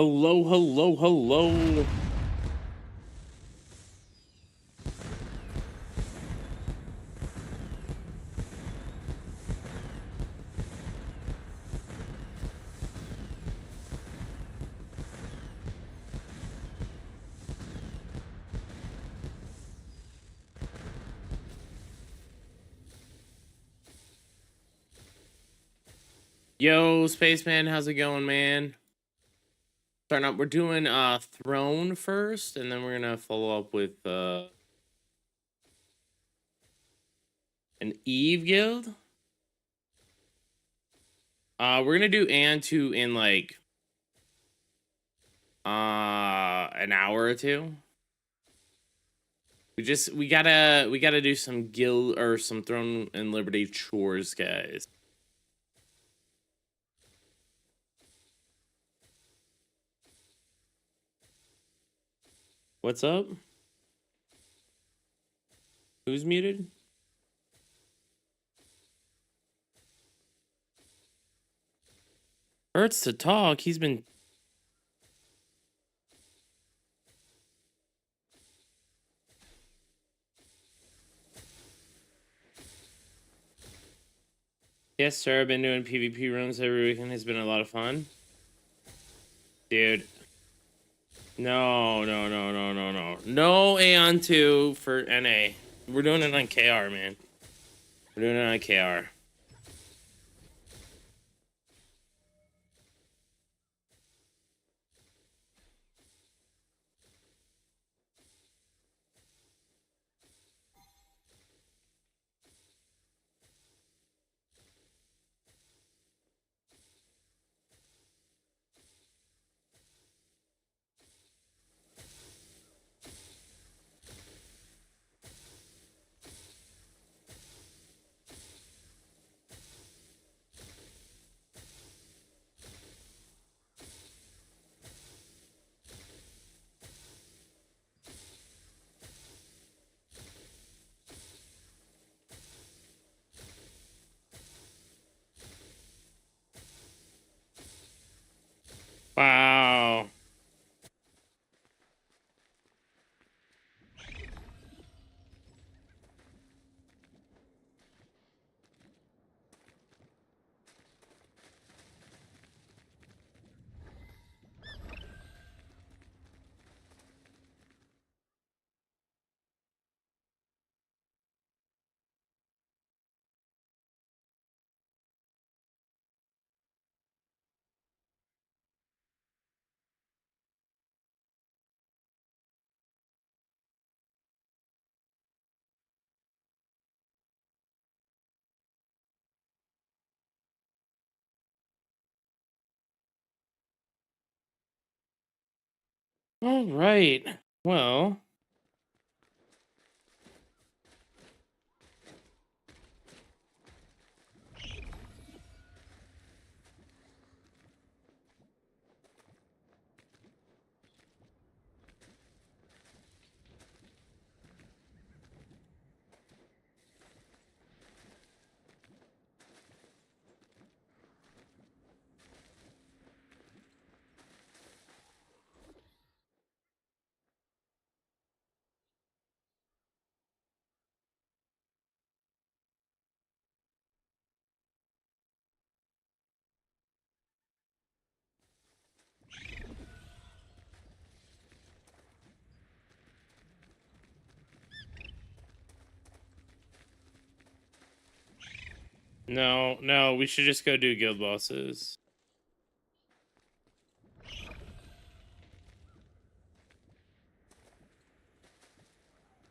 Hello, hello, hello. Yo, Spaceman, how's it going, man? Starting up, we're doing Throne first, and then we're gonna follow up with an Eve guild. We're gonna do Aion 2 in like an hour or two. We gotta do some guild or some Throne and Liberty chores, guys. What's up? Who's muted? Hurts to talk. He's been. Yes, sir. I've been doing PvP rooms every weekend. It's been a lot of fun. Dude. No. No Aion 2 for NA. We're doing it on KR, man. We're doing it on KR. Wow. All right. Well. No, we should just go do guild bosses.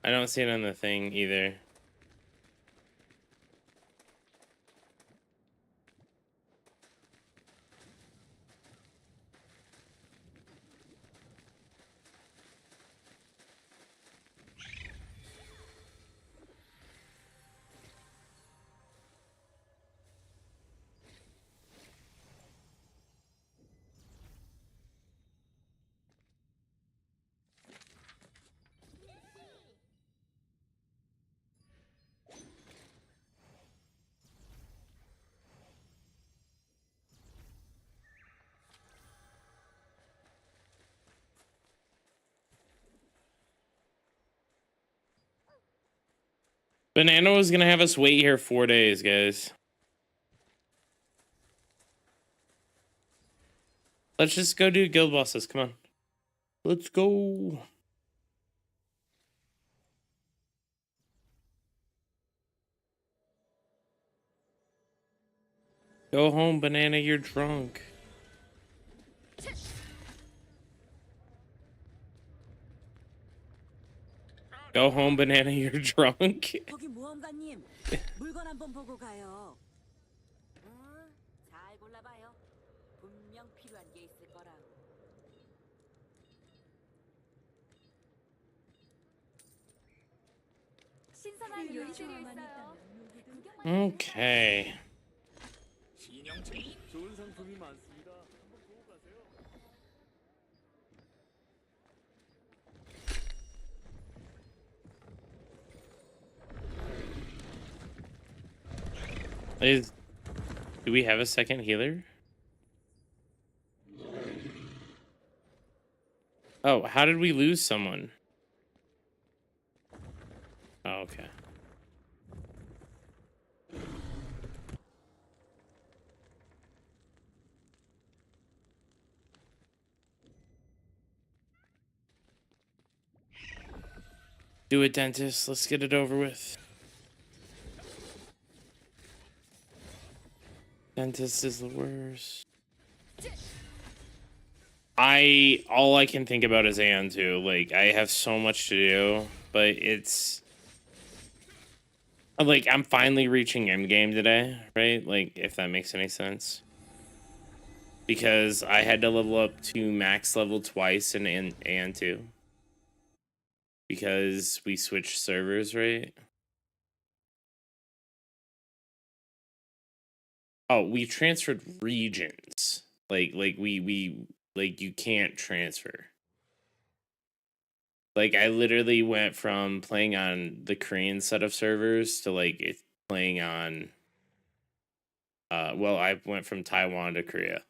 I don't see it on the thing either. Banana was gonna have us wait here 4 days, guys. Let's just go do guild bosses. Come on. Let's go. Go home, Banana. You're drunk. Go home, Banana. You're drunk. 거기 모험가님, 물건 한번 보고 가요. 잘 골라봐요. 분명 필요한 게 있을 거라고. 신선한 요리들이 있어요. Okay. 좋은 상품이 많습니다. 한번 보고 가세요. Do we have a second healer? Oh, how did we lose someone? Oh, okay. Do it, dentist. Let's get it over with. Dentist is the worst. All I can think about is Aion too. Like, I have so much to do, but it's like I'm finally reaching endgame today, right? Like, if that makes any sense. Because I had to level up to max level twice in Aion 2. Because we switched servers, right? Oh, we transferred regions. Like we you can't transfer. Like, I literally went from playing on the Korean set of servers to like playing on well, I went from Taiwan to Korea.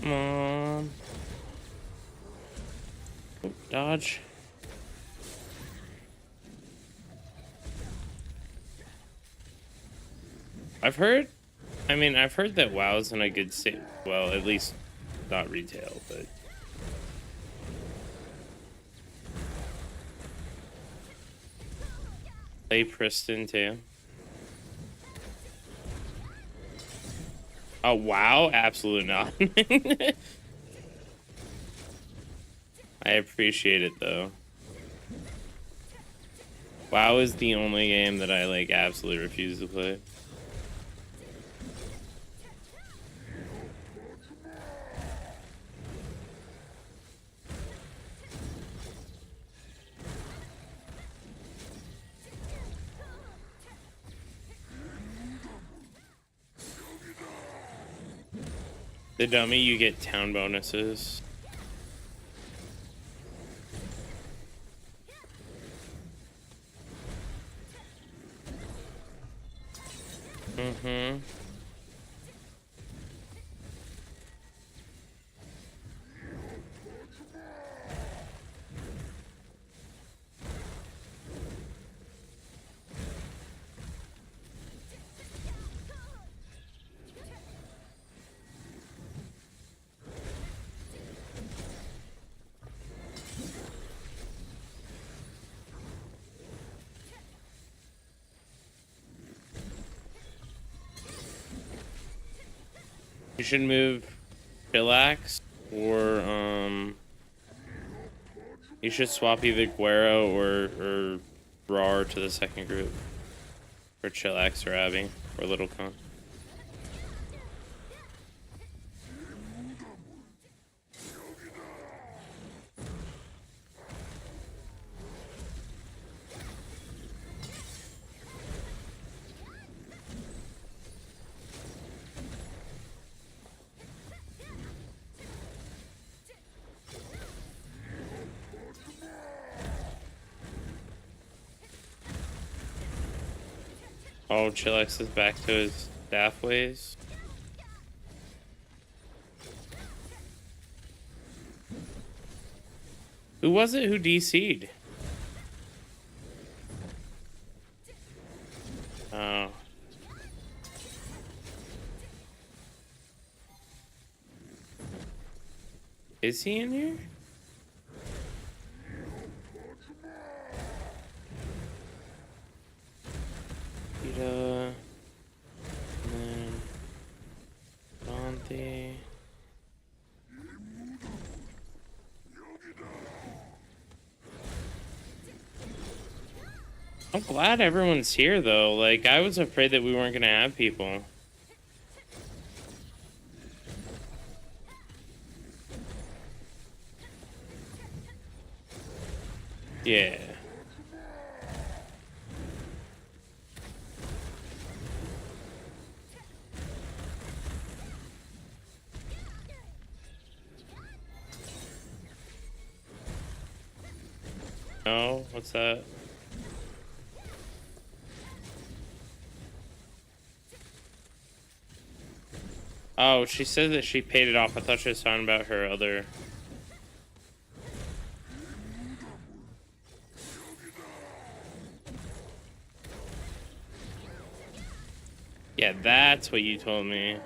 Come on. Oh, dodge. I've heard that WoW's in a good state. Well, at least not retail, but play Preston too. Oh, wow, absolutely not. I appreciate it though. WoW is the only game that I like absolutely refuse to play. The dummy, you get town bonuses. Mm-hmm. You should move Chillax or you should swap either Guero or Rar to the second group. Or Chillax or Abby or Little Con. Oh, Chillax is back to his staff ways. Who was it who DC'd? Oh. Is he in here? Peter. And then Dante. I'm glad everyone's here though. Like, I was afraid that we weren't gonna have people. Yeah. Oh, what's that? Oh, she said that she paid it off. I thought she was talking about her other... Yeah, that's what you told me.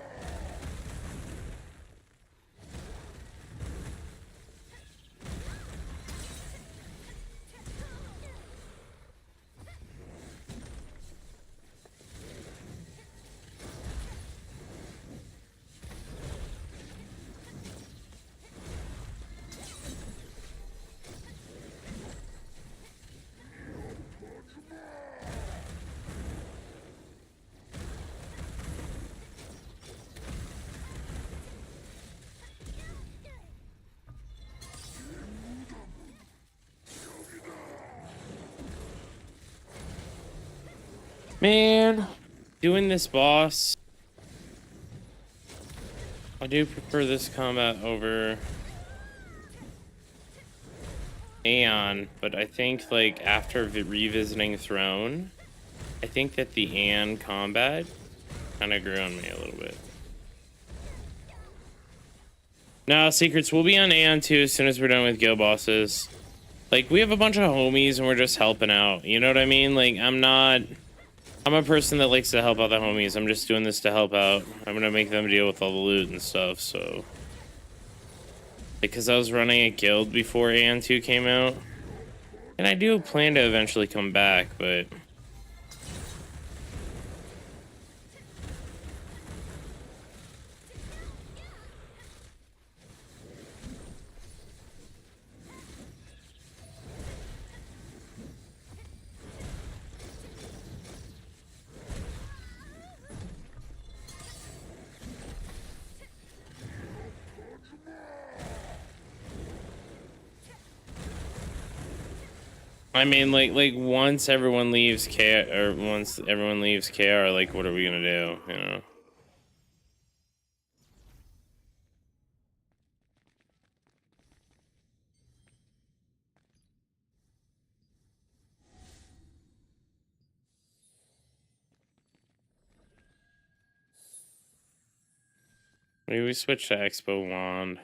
Man, doing this boss, I do prefer this combat over Aion, but I think like after revisiting Throne, I think that the Aion combat kind of grew on me a little bit. No, secrets, we'll be on Aion too as soon as we're done with guild bosses. Like, we have a bunch of homies and we're just helping out, you know what I mean? Like, I'm a person that likes to help out the homies. I'm just doing this to help out. I'm gonna make them deal with all the loot and stuff, so... Because I was running a guild before Aion 2 came out. And I do plan to eventually come back, but... I mean, like once everyone leaves once everyone leaves KR, like, what are we gonna do, you know? Maybe we switch to Expo Wand.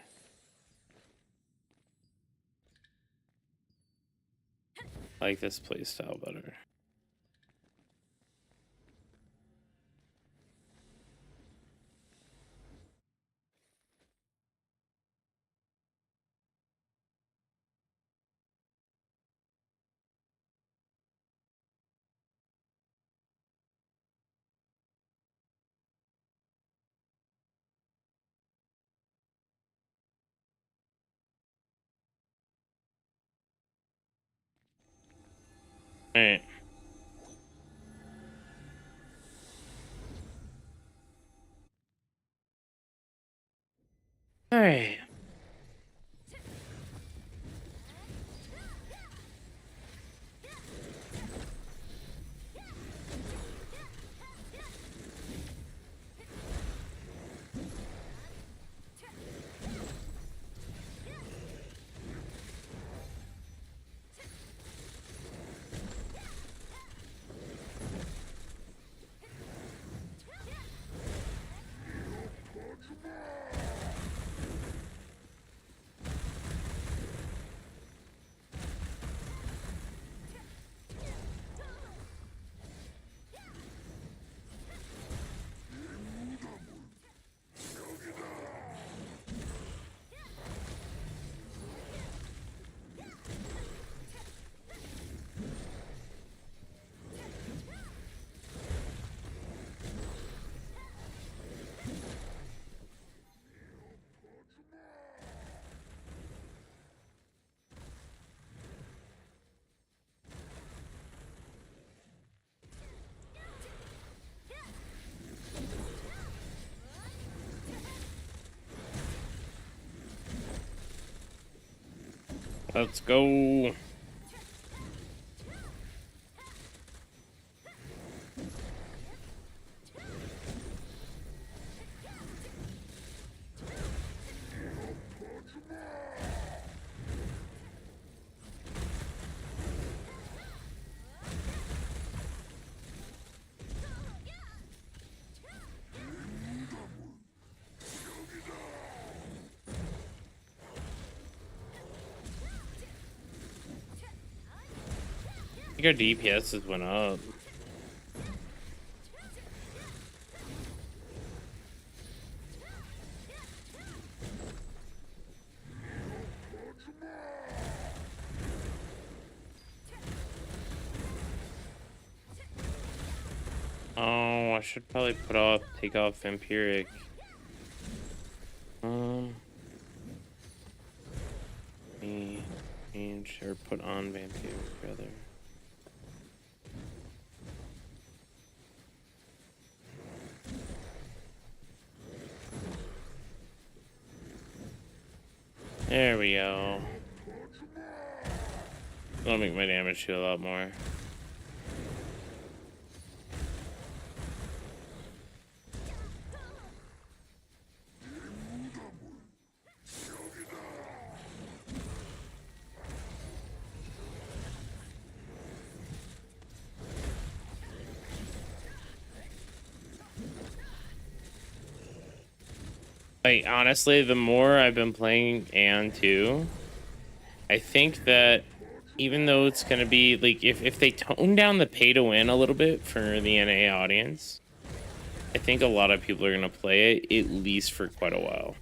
I like this playstyle better. Alright. Alright. Let's go. I think our DPS went up. Oh, I should probably take off Empiric. Change or put on Vampiric rather. There we go. That'll make my damage do a lot more. Like, honestly, the more I've been playing Aion 2, I think that even though it's going to be, like, if they tone down the pay-to-win a little bit for the NA audience, I think a lot of people are going to play it, at least for quite a while.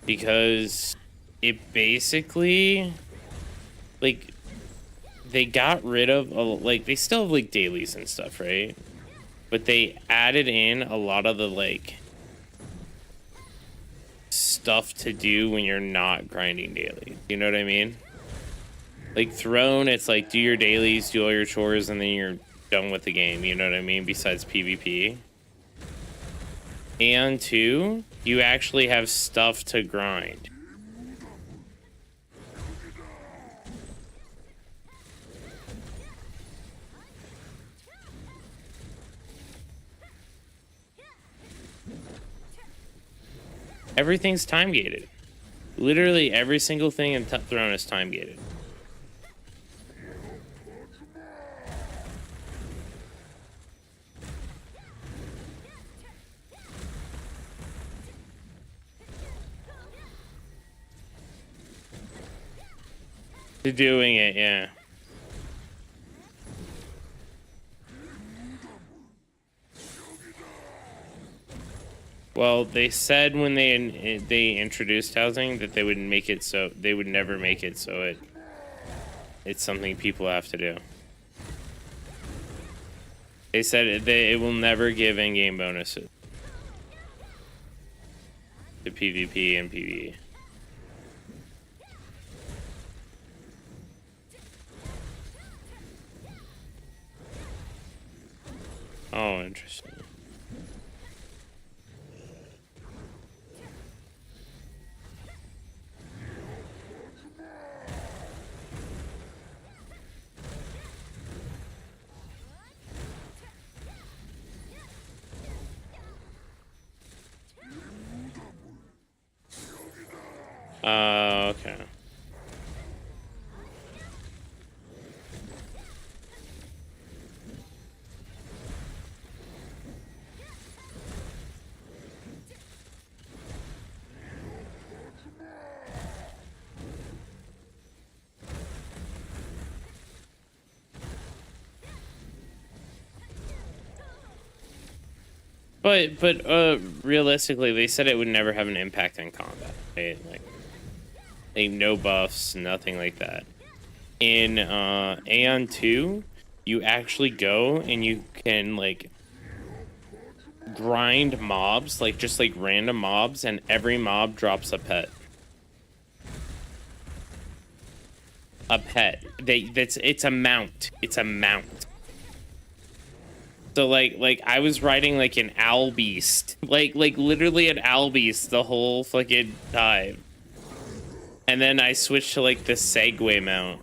Because it basically, like, they got rid of, like, they still have, like, dailies and stuff, right? But they added in a lot of the, like, stuff to do when you're not grinding daily. You know what I mean? Like Throne, it's like do your dailies, do all your chores, and then you're done with the game. You know what I mean? Besides PvP. And 2, you actually have stuff to grind. Everything's time gated. Literally every single thing in Throne is time gated. To doing it, yeah. Well, they said when they introduced housing that they would make it so they would never make it so it's something people have to do. They said it will never give in-game bonuses to PvP and PvE. Okay. But realistically, they said it would never have an impact on combat. Right? Like no buffs, nothing like that. In Aion 2, you actually go and you can like grind mobs, like just like random mobs, and every mob drops a pet. A pet. It's a mount. It's a mount. So like I was riding like an owl beast, like literally an owl beast the whole fucking time, and then I switched to like the Segway mount.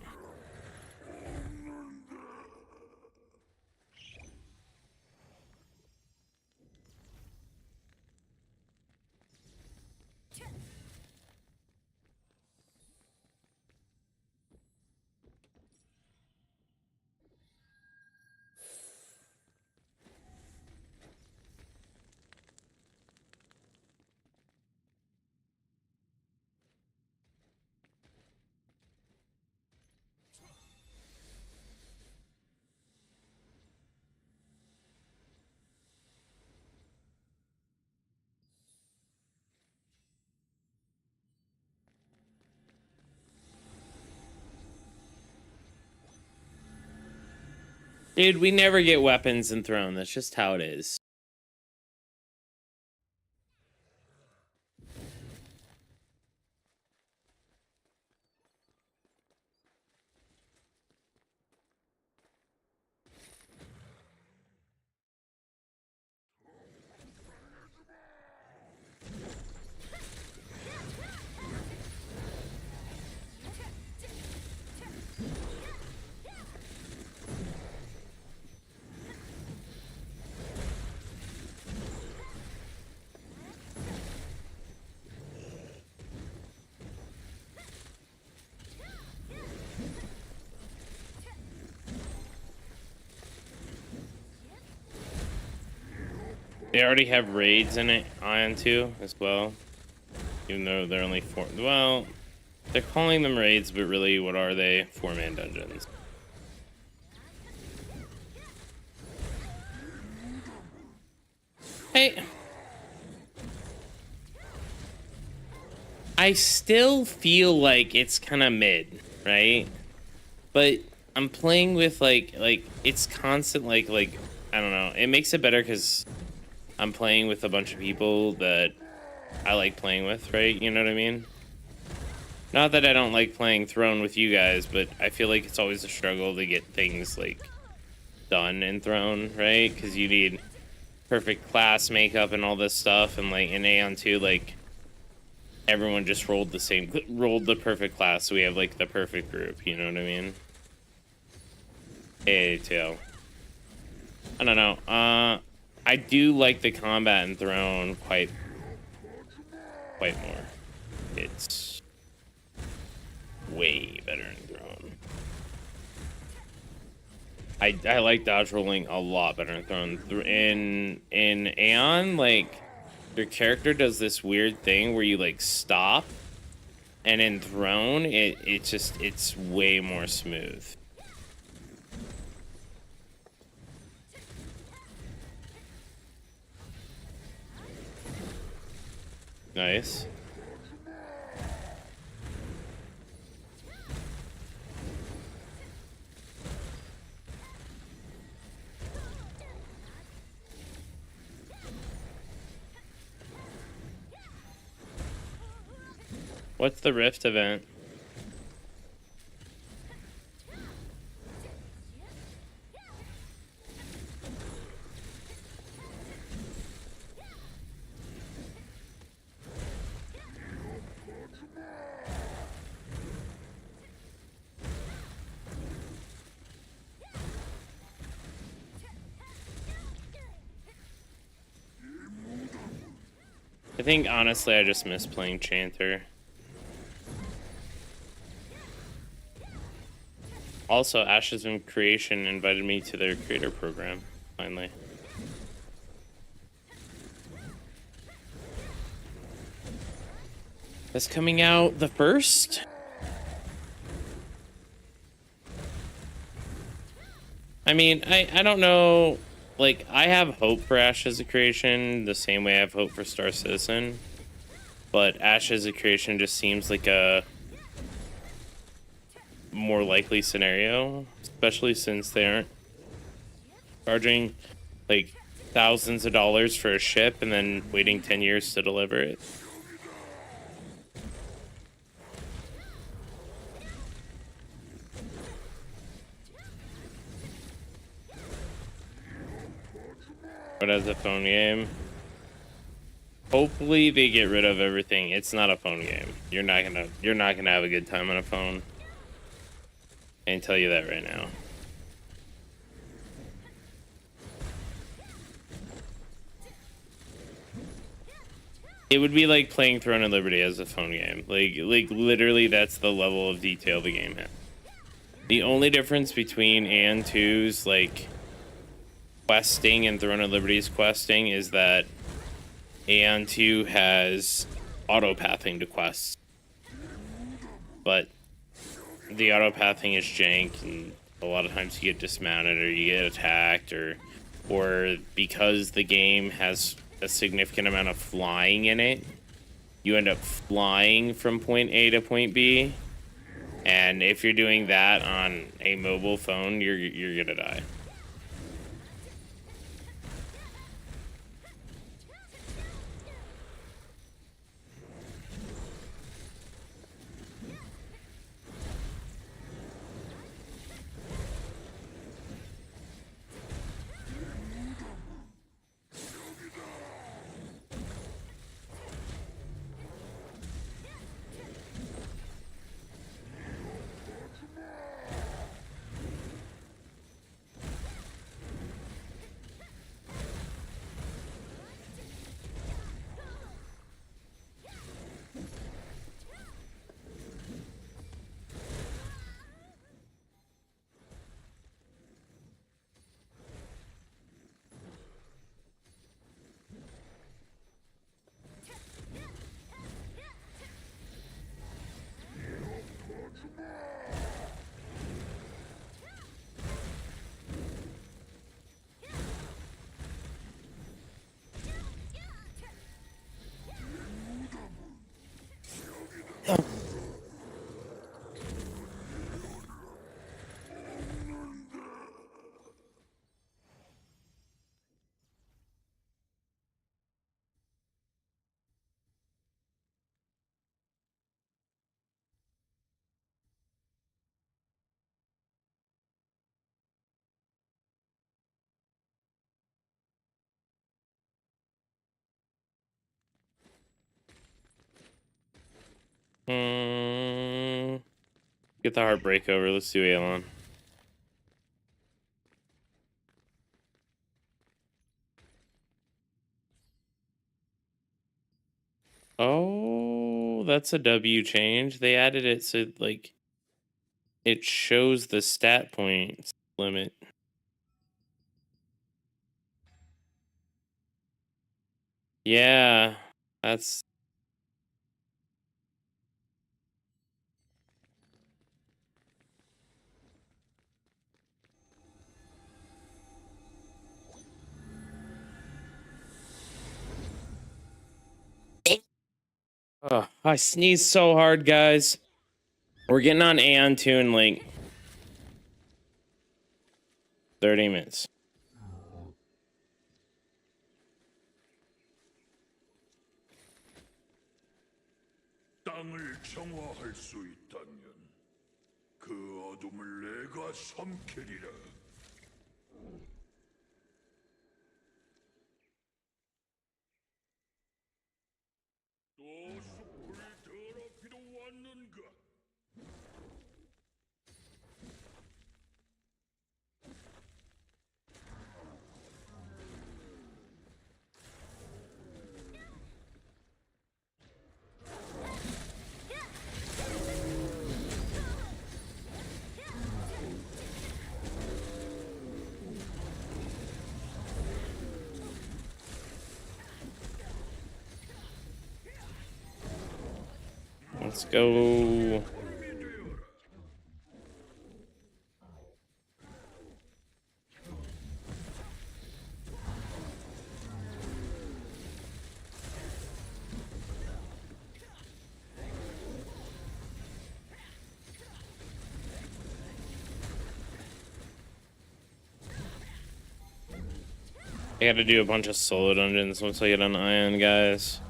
Dude, we never get weapons in Throne. That's just how it is. They already have raids in it, Aion 2 as well. Even though they're only 4. Well, they're calling them raids, but really, what are they? 4-man dungeons. Hey. I still feel like it's kind of mid, right? But I'm playing with like it's constant like I don't know. It makes it better because I'm playing with a bunch of people that I like playing with, right? You know what I mean? Not that I don't like playing Throne with you guys, but I feel like it's always a struggle to get things like done in Throne, right? Because you need perfect class makeup and all this stuff, and like in Aion 2, like everyone just rolled the perfect class, so we have like the perfect group. You know what I mean? Hey, too. I don't know. I do like the combat in Throne quite more. It's way better in Throne. I like dodge rolling a lot better in Throne. In Aion, like your character does this weird thing where you like stop, and in Throne it's way more smooth. Nice. What's the Rift event? I think honestly I just miss playing Chanter. Also, Ashes of Creation invited me to their creator program, finally. That's coming out the 1st? I mean, I don't know. Like, I have hope for Ashes of Creation the same way I have hope for Star Citizen. But Ashes of Creation just seems like a more likely scenario, especially since they aren't charging like thousands of dollars for a ship and then waiting 10 years to deliver it. But as a phone game, hopefully they get rid of everything. It's not a phone game. You're not gonna have a good time on a phone. I can tell you that right now. It would be like playing Throne of Liberty as a phone game. Like literally, that's the level of detail the game has. The only difference between Aion 2's like questing and Throne of Liberty's questing is that Aion 2 has auto-pathing to quests. But the auto-pathing is jank, and a lot of times you get dismounted or you get attacked, or because the game has a significant amount of flying in it, you end up flying from point A to point B. And if you're doing that on a mobile phone, you're gonna die. Get the heartbreak over. Let's do Aion. Oh, that's a W change. They added it so like it shows the stat points limit. Yeah, that's oh, I sneezed so hard, guys. We're getting on Aion 2 in like 30 minutes. 땅을 정화할 수 있다면 그 어둠을 내가 삼키리라. 또 숲을 더럽히러 왔는가? Let's go. I gotta do a bunch of solo dungeons once I get on Aion, guys.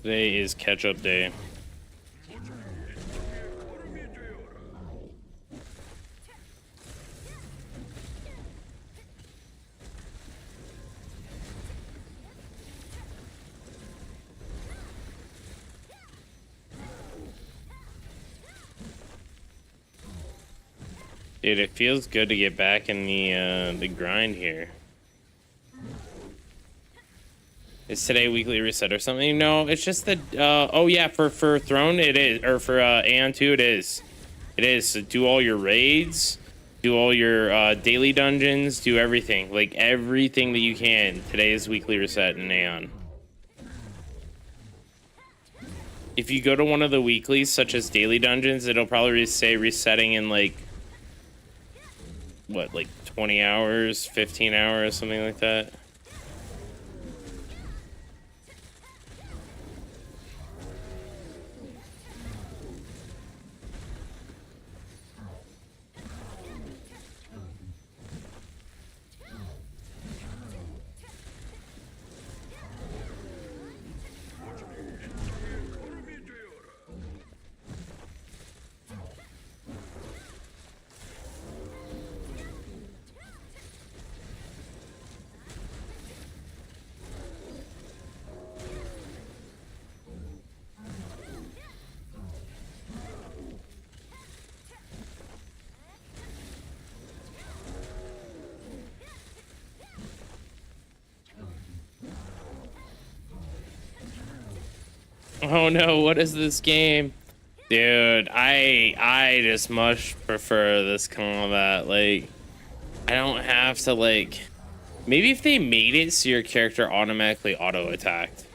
Today is catch-up day. Dude, it feels good to get back in the grind here. Is today weekly reset or something? No, it's just that. Oh yeah, for Throne it is, or for Aion 2 it is. It is. So do all your raids, do all your daily dungeons, do everything, like everything that you can. Today is weekly reset in Aion. If you go to one of the weeklies, such as daily dungeons, it'll probably say resetting in like, what, like 20 hours, 15 hours, something like that. Oh no, what is this game? Dude, I just much prefer this combat. Like, I don't have to, like, maybe if they made it so your character automatically auto-attacked.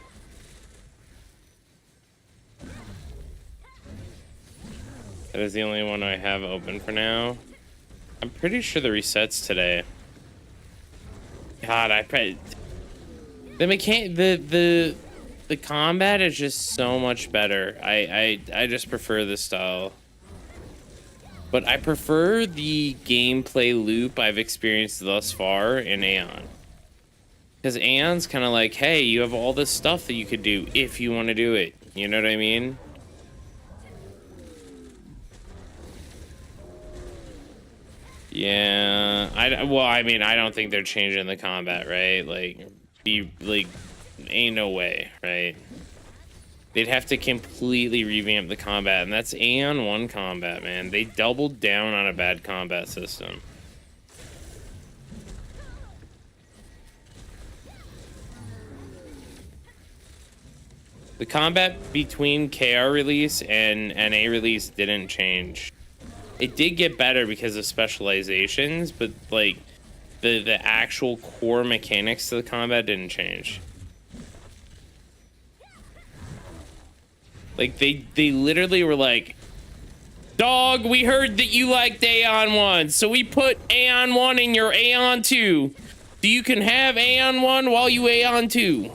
That is the only one I have open for now. I'm pretty sure the resets today. God, the mechanic, the combat is just so much better. I just prefer this style. But I prefer the gameplay loop I've experienced thus far in Aion. Because Aeon's kind of like, hey, you have all this stuff that you could do if you want to do it. You know what I mean? Yeah, well, I mean, I don't think they're changing the combat, right? Like, ain't no way, right? They'd have to completely revamp the combat, and that's Aion 1 combat, man. They doubled down on a bad combat system. The combat between KR release and NA release didn't change. It did get better because of specializations, but like the actual core mechanics of the combat didn't change. Like they literally were like, dog, we heard that you liked Aion 1, so we put Aion 1 in your Aion 2. So you can have Aion 1 while you Aion 2.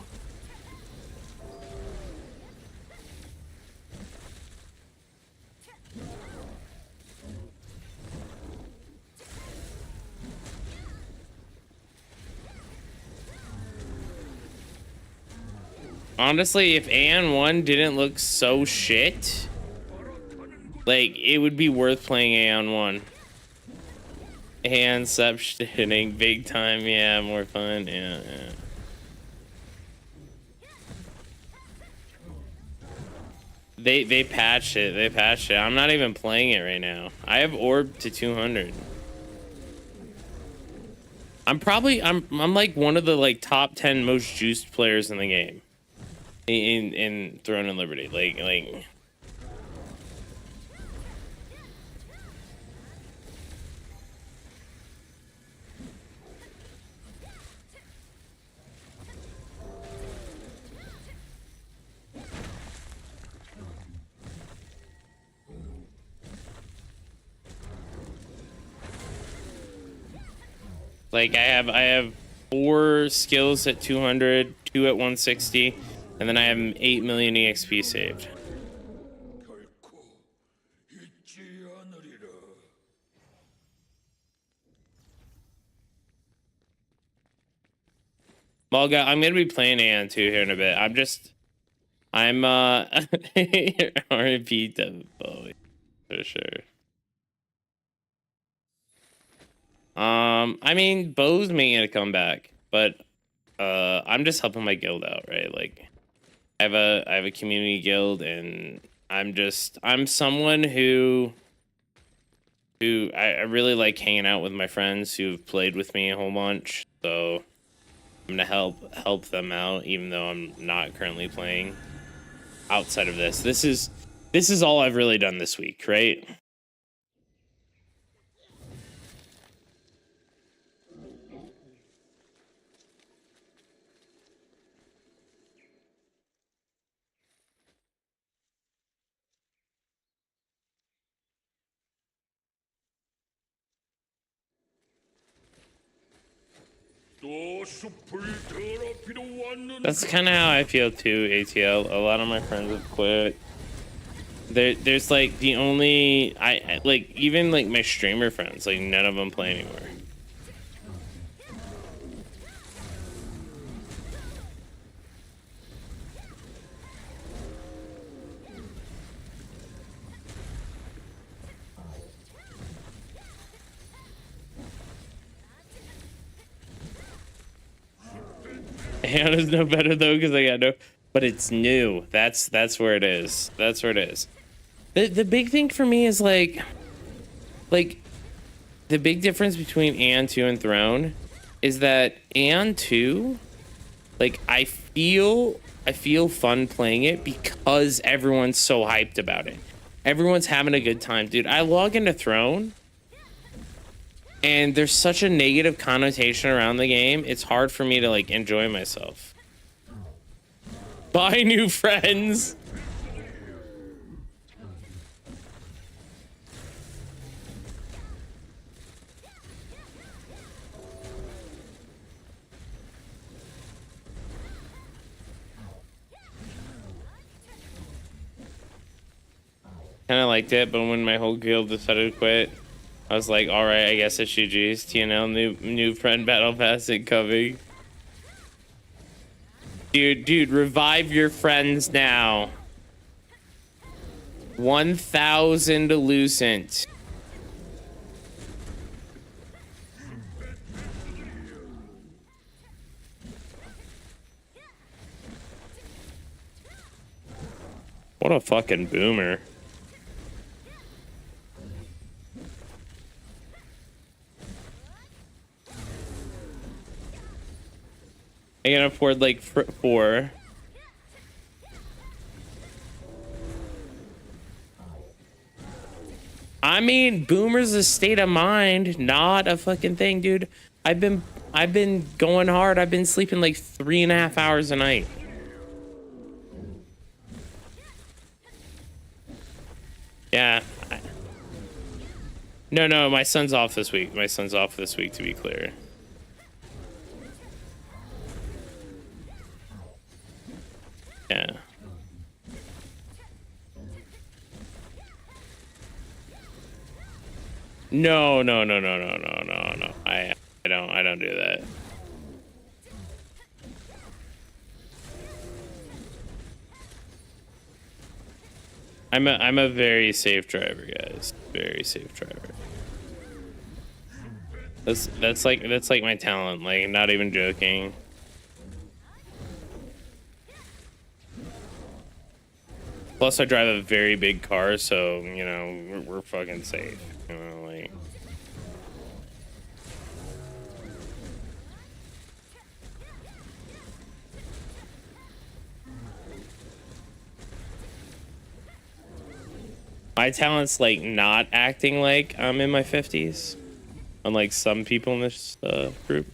Honestly, if Aion 1 didn't look so shit, like, it would be worth playing Aion 1. Aeonceptioning big time, yeah, more fun, yeah. They patched it, I'm not even playing it right now. I have orb to 200. I'm like one of the, like, top 10 most juiced players in the game. In Throne and Liberty, like Like I have 4 skills at 200, 2 at 160, and then I have 8 million EXP saved. 결코 잊지 않으리라. Well, I'm gonna be playing Aion 2 here in a bit. I'm R.I.P. to Bowie for sure. I mean, Bo's making a comeback, but I'm just helping my guild out, right? Like, I have a community guild, and I'm someone who I really like hanging out with my friends who've played with me a whole bunch. So I'm gonna help them out, even though I'm not currently playing. Outside of this is all I've really done this week, right? 또 숲을 더럽히러 왔는가. That's kind of how I feel too, ATL. A lot of my friends have quit. There's like the only I like even like my streamer friends, like none of them play anymore. Hannah's no better though because I got no, but it's new. That's where it is. That's where it is. The big thing for me is like the big difference between Aion 2 and Throne is that Aion 2, like I feel fun playing it because everyone's so hyped about it. Everyone's having a good time, dude. I log into Throne and there's such a negative connotation around the game. It's hard for me to like enjoy myself. Bye, new friends. Kind of liked it, but when my whole guild decided to quit, I was like, all right, I guess it's GG's. TNL, new friend battle pass incoming. Dude, revive your friends now. 1,000 Lucent. What a fucking boomer. I can afford like 4. I mean, boomer's a state of mind, not a fucking thing, dude. I've been going hard. I've been sleeping like 3.5 hours a night. Yeah. No, my son's off this week. My son's off this week, to be clear. Yeah. No. I don't do that. I'm a very safe driver, guys. Very safe driver. That's like my talent, like not even joking. Plus I drive a very big car, so you know, we're fucking safe. You know, like my talent's like not acting like I'm in my 50s, unlike some people in this group.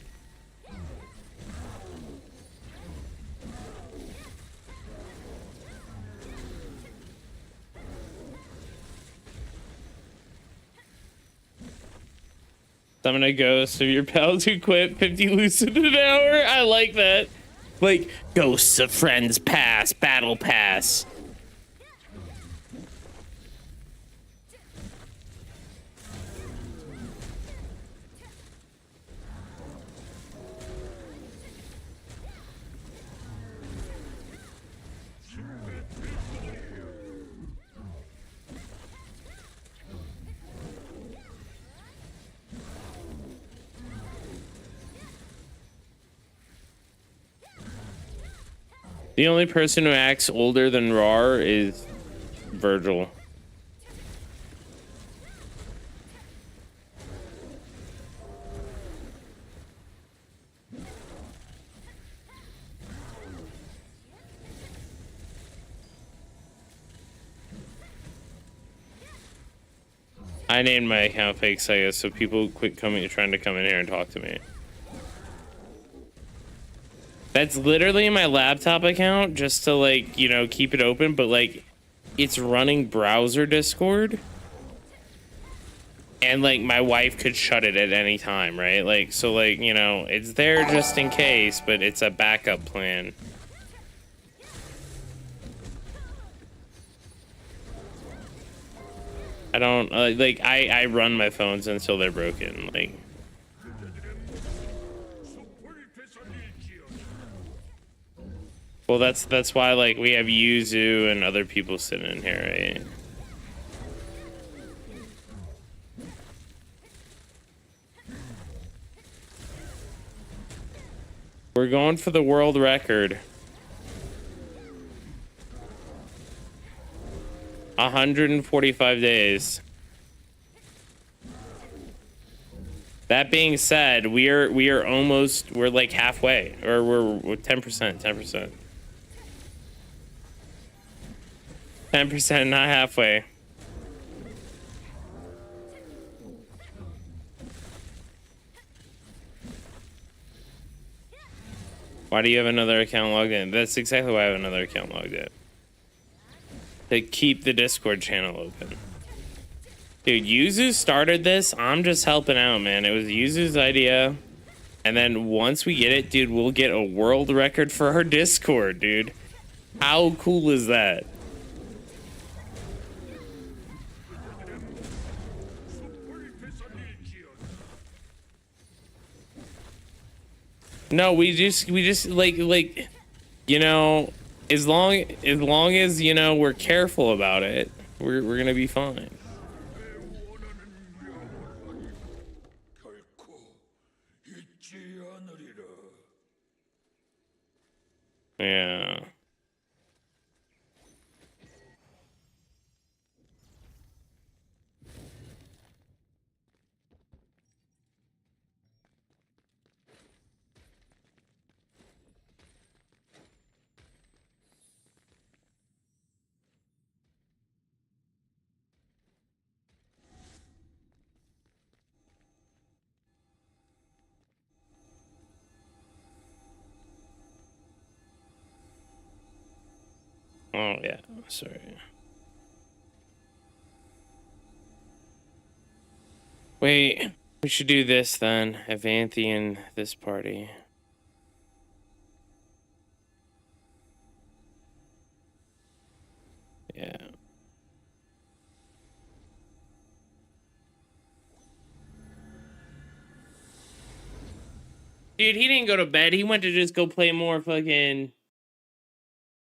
Summon a ghost of your pals who quit 50 lucid an hour. I like that. Like, ghosts of friends pass, battle pass. The only person who acts older than Rar is Virgil. I named my account Fake Sega so people quit trying to come in here and talk to me. That's literally my laptop account just to, like, you know, keep it open, but, like, it's running browser Discord. And, like, my wife could shut it at any time, right? Like, so, like, you know, it's there just in case, but it's a backup plan. I don't, like, I run my phones until they're broken, like. Well, that's why, like, we have Yuzu and other people sitting in here, right? We're going for the world record. 145 days. That being said, we're like halfway, or we're 10%, 10%. 10%, not halfway. Why do you have another account logged in? That's exactly why I have another account logged in. To keep the Discord channel open. Dude, Yuzu started this. I'm just helping out, man. It was Yuzu's idea. And then once we get it, dude, we'll get a world record for our Discord, dude. How cool is that? No, we just like you know, as long as, you know, we're careful about it, we're gonna be fine. Yeah. Oh, yeah. Sorry. Wait, we should do this then. Avanthian this party. Yeah. Dude, he didn't go to bed. He went to just go play more fucking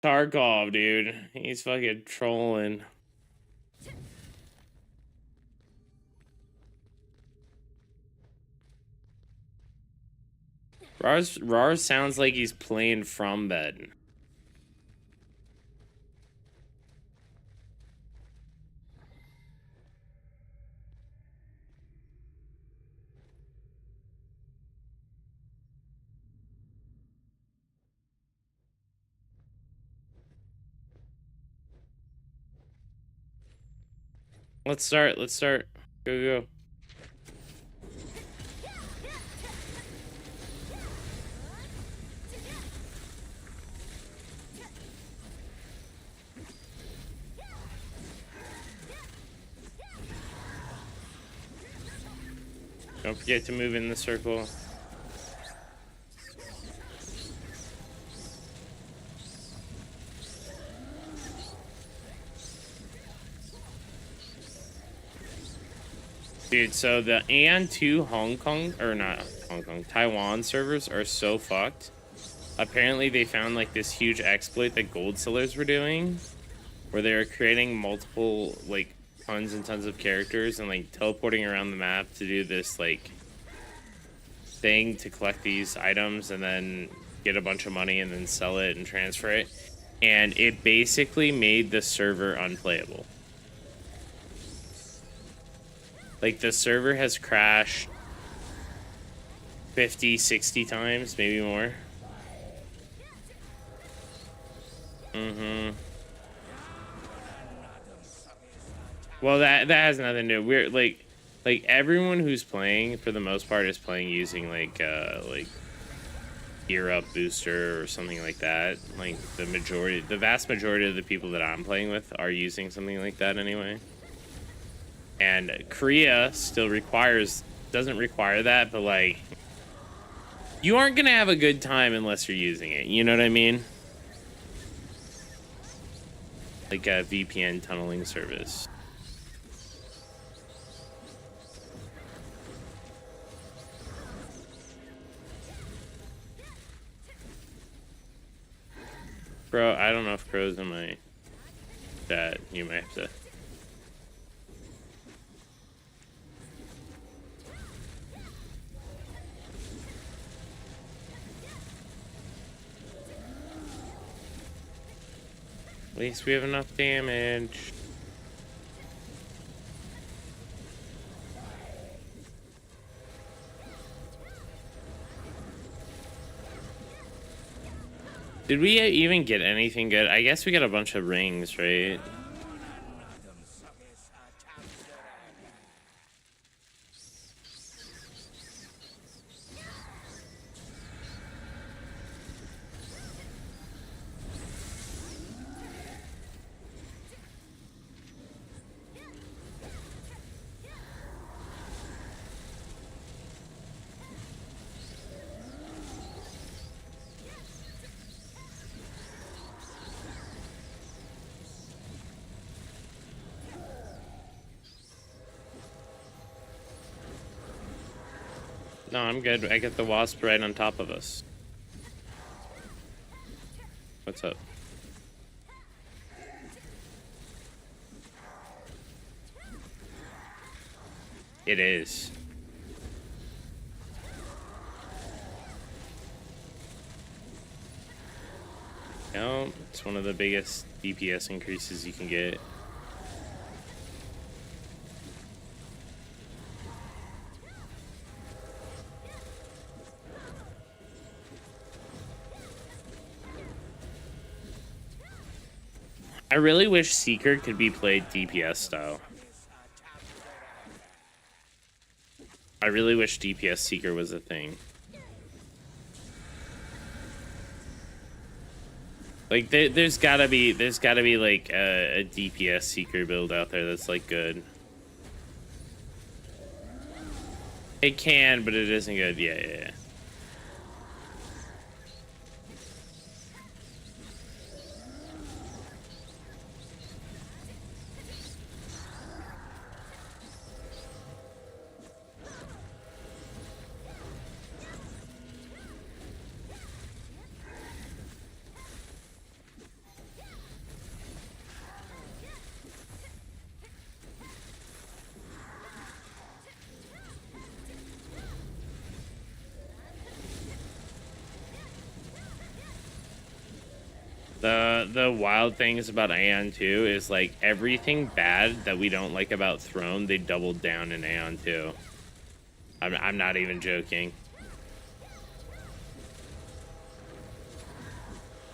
Tarkov, dude. He's fucking trolling. Rars sounds like he's playing from bed. Let's start. Go. Don't forget to move in the circle. Dude, so the Aion 2 Hong Kong, or not Hong Kong, Taiwan servers are so fucked. Apparently they found like this huge exploit that gold sellers were doing, where they were creating multiple, like, tons and tons of characters and like teleporting around the map to do this like thing to collect these items and then get a bunch of money and then sell it and transfer it. And it basically made the server unplayable. Like, the server has crashed 50, 60 times, maybe more. Well, that has nothing to do. We're like everyone who's playing for the most part is playing using like gear up booster or something like that. Like the vast majority of the people that I'm playing with are using something like that anyway. And Korea still doesn't require that, but like, you aren't gonna have a good time unless you're using it. You know what I mean? Like a VPN tunneling service. Bro, I don't know if Crow's in my chat. You might have to. At least we have enough damage. Did we even get anything good? I guess we got a bunch of rings, right? No, I'm good. I get the wasp right on top of us. What's up? It is. No, it's one of the biggest DPS increases you can get. I really wish Seeker could be played DPS style. I really wish DPS Seeker was a thing. Like there's gotta be like a DPS Seeker build out there that's like good. It can, but it isn't good. Yeah. The wild things about Aion 2 is like everything bad that we don't like about Throne, they doubled down in Aion 2. I'm not even joking.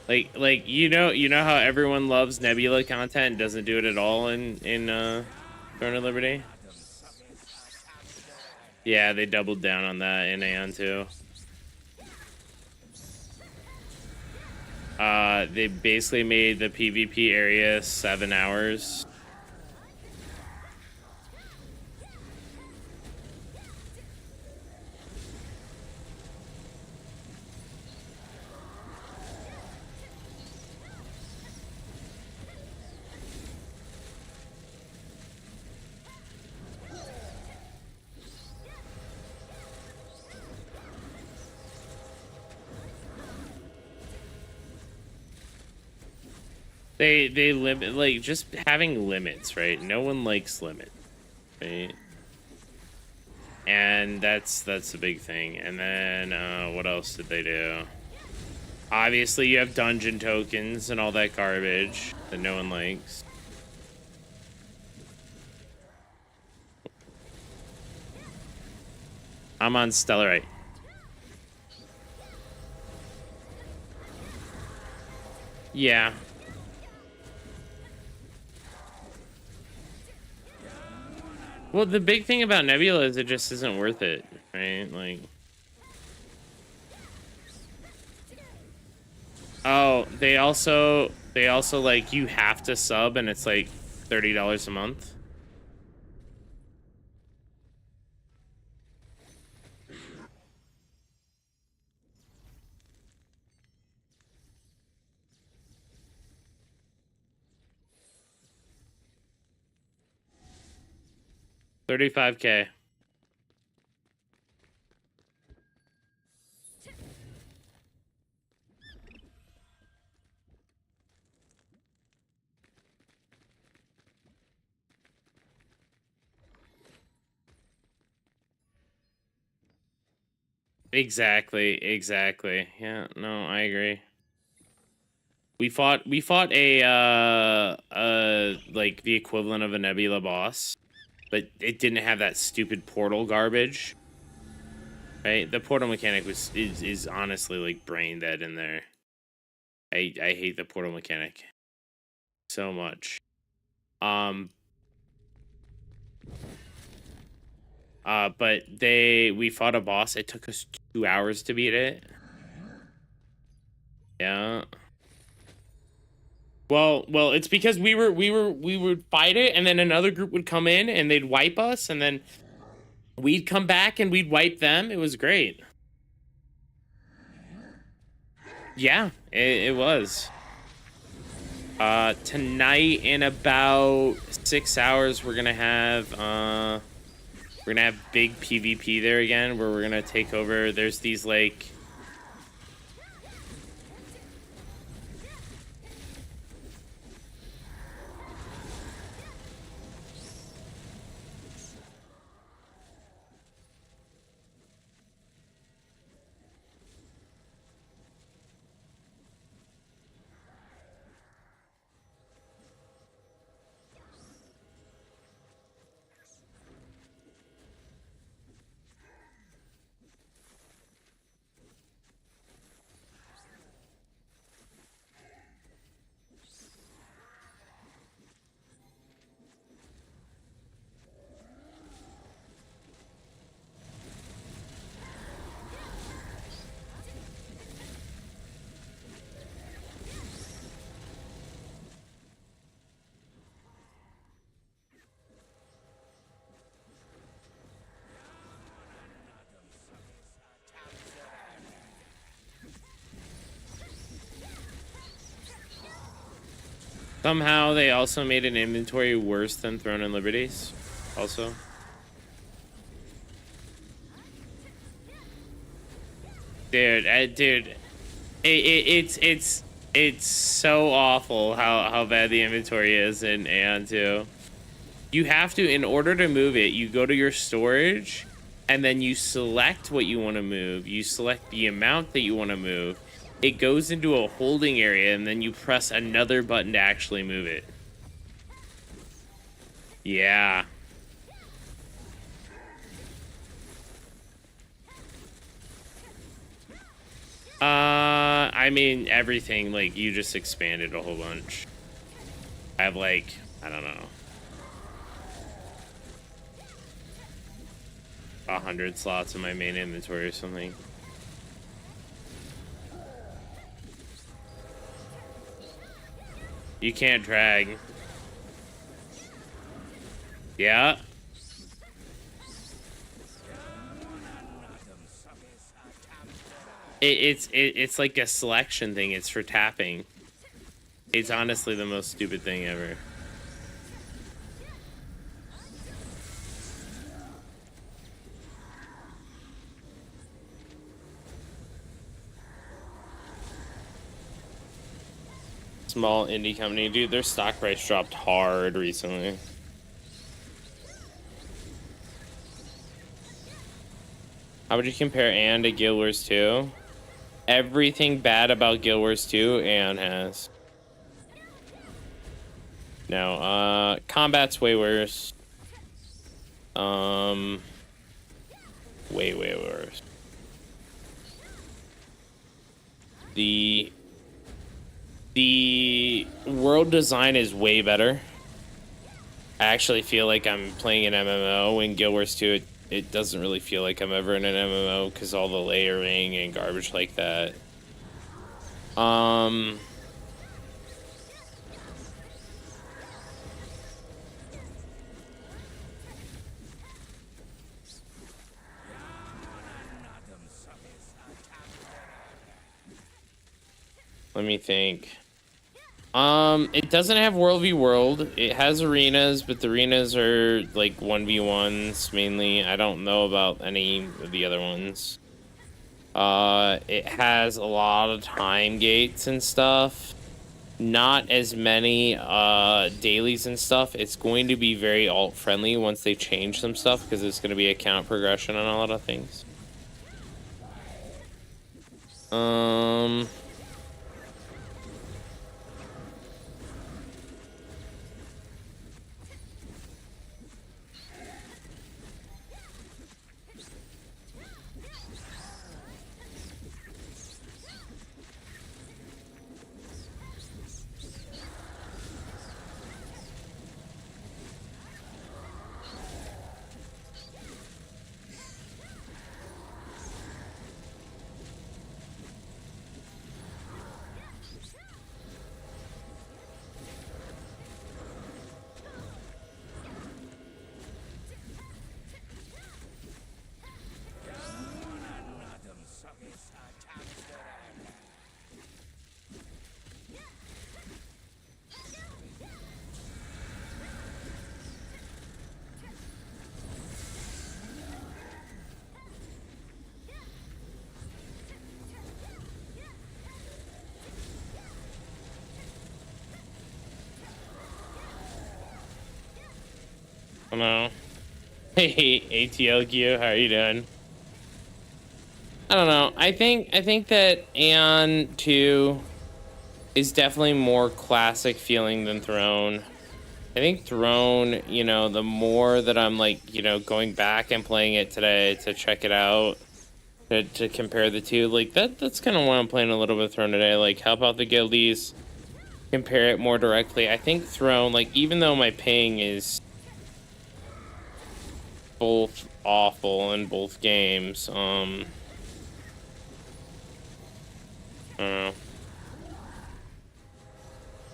Like you know how everyone loves Nebula content and doesn't do it at all in Throne of Liberty? Yeah, they doubled down on that in Aion 2. They basically made the PvP area 7 hours. They limit, like, just having limits, right? No one likes limits, right? And that's the big thing. And then what else did they do? Obviously, you have dungeon tokens and all that garbage that no one likes. I'm on Stellarite. Yeah. Well, the big thing about Nebula is it just isn't worth it, right? Like, oh, they also like you have to sub, and it's like $30 a month. $35K. Exactly. Yeah, no, I agree. We fought a like the equivalent of a Nebula boss, but it didn't have that stupid portal garbage. Right? The portal mechanic is honestly like brain dead in there. I hate the portal mechanic so much. But we fought a boss. It took us 2 hours to beat it. Yeah. Well, it's because we would fight it, and then another group would come in and they'd wipe us, and then we'd come back and we'd wipe them. It was great. Yeah, it was. Tonight in about 6 hours, we're gonna have big PvP there again, where we're gonna take over. There's these like. Somehow they also made an inventory worse than Throne and Liberties. Also. Dude, it's so awful how bad the inventory is in Aion 2. You have to, in order to move it, you go to your storage, and then you select what you want to move. You select the amount that you want to move. It goes into a holding area, and then you press another button to actually move it. Yeah. I mean, everything, like, you just expanded a whole bunch. I have, like, I don't know, 100 slots in my main inventory or something. You can't drag. Yeah. It's like a selection thing. It's for tapping. It's honestly the most stupid thing ever. small indie company. Dude, their stock price dropped hard recently. How would you compare Aion to Guild Wars 2? Everything bad about Guild Wars 2, Aion has. No, combat's way worse. Way worse. The world design is way better. I actually feel like I'm playing an MMO. In Guild Wars 2, it doesn't really feel like I'm ever in an MMO because all the layering and garbage like that. Let me think. It doesn't have world v world. It has arenas, but the arenas are like 1v1s mainly. I don't know about any of the other ones. It has a lot of time gates and stuff. Not as many dailies and stuff. It's going to be very alt friendly once they change some stuff because it's going to be account progression on a lot of things. Hello. Hey, ATLQ, how are you doing? I don't know. I think that Aion 2 is definitely more classic feeling than Throne. I think Throne, you know, the more that I'm like, you know, going back and playing it today to check it out, to compare the two, like that's kind of why I'm playing a little bit of Throne today. Like, help out the guildies, compare it more directly. I think Throne, like, even though my ping is both awful in both games, I don't know.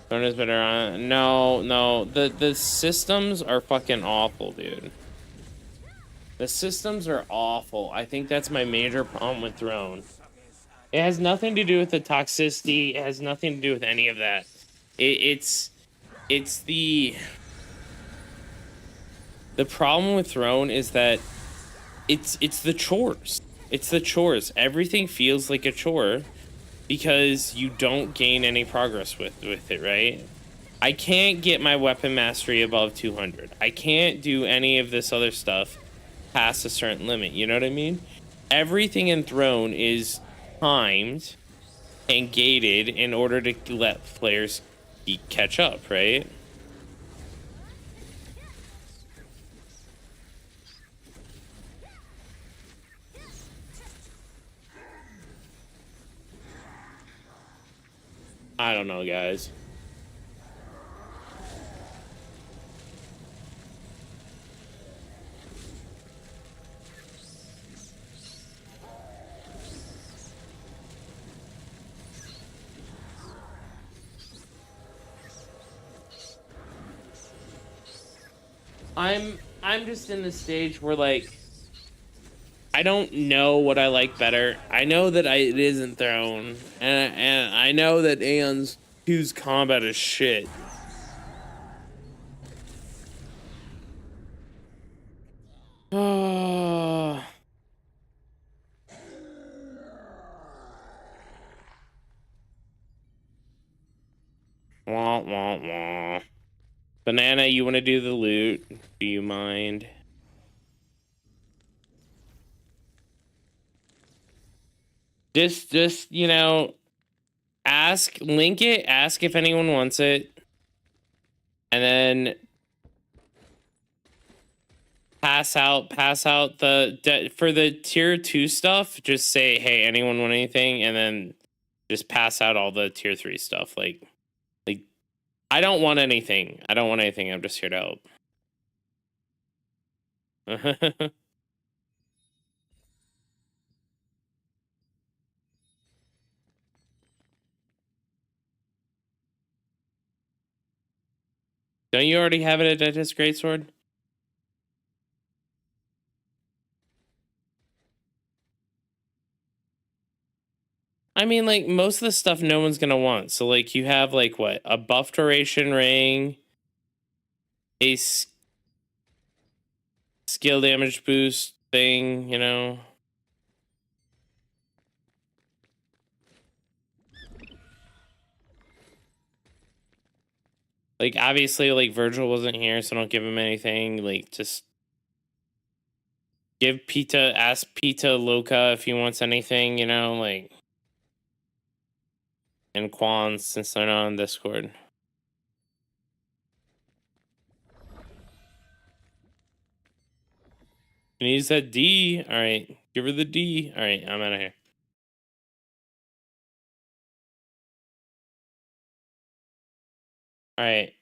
Throne is better on. No, the systems are fucking awful, dude. The systems are awful. I think that's my major problem with Throne. It has nothing to do with the toxicity. It has nothing to do with any of that. It's the problem with Throne is that it's the chores. It's the chores. Everything feels like a chore because you don't gain any progress with it, right? I can't get my weapon mastery above 200. I can't do any of this other stuff past a certain limit. You know what I mean? Everything in Throne is timed and gated in order to let players catch up, right? I don't know, guys. I'm just in the stage where, like, I don't know what I like better. I know that it isn't Throne, and I know that Aeon's 2's combat is shit. Wah, wah, wah. Banana, you want to do the loot? Do you mind? Just, you know, link it, ask if anyone wants it. And then pass out for the tier 2 stuff, just say, hey, anyone want anything? And then just pass out all the tier 3 stuff. Like, I don't want anything. I don't want anything. I'm just here to help. Don't you already have it at Dentist Greatsword? I mean, like, most of the stuff no one's gonna want. So, like, you have, like, what? A buff duration ring, a skill damage boost thing, you know? Like, obviously, like, Virgil wasn't here, so don't give him anything. Like, just ask Pita Loca if he wants anything, you know? Like, and Quan, since they're not on Discord. Can you use that D? All right, give her the D. All right, I'm out of here. All right,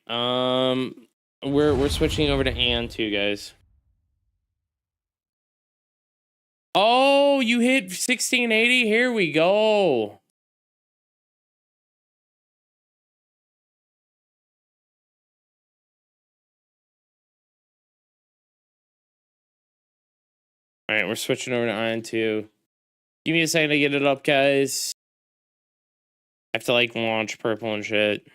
we're switching over to Aion too, guys. Oh, you hit 1680. Here we go. All right, we're switching over to Ion 2. Give me a second to get it up, guys. I have to, like, launch purple and shit.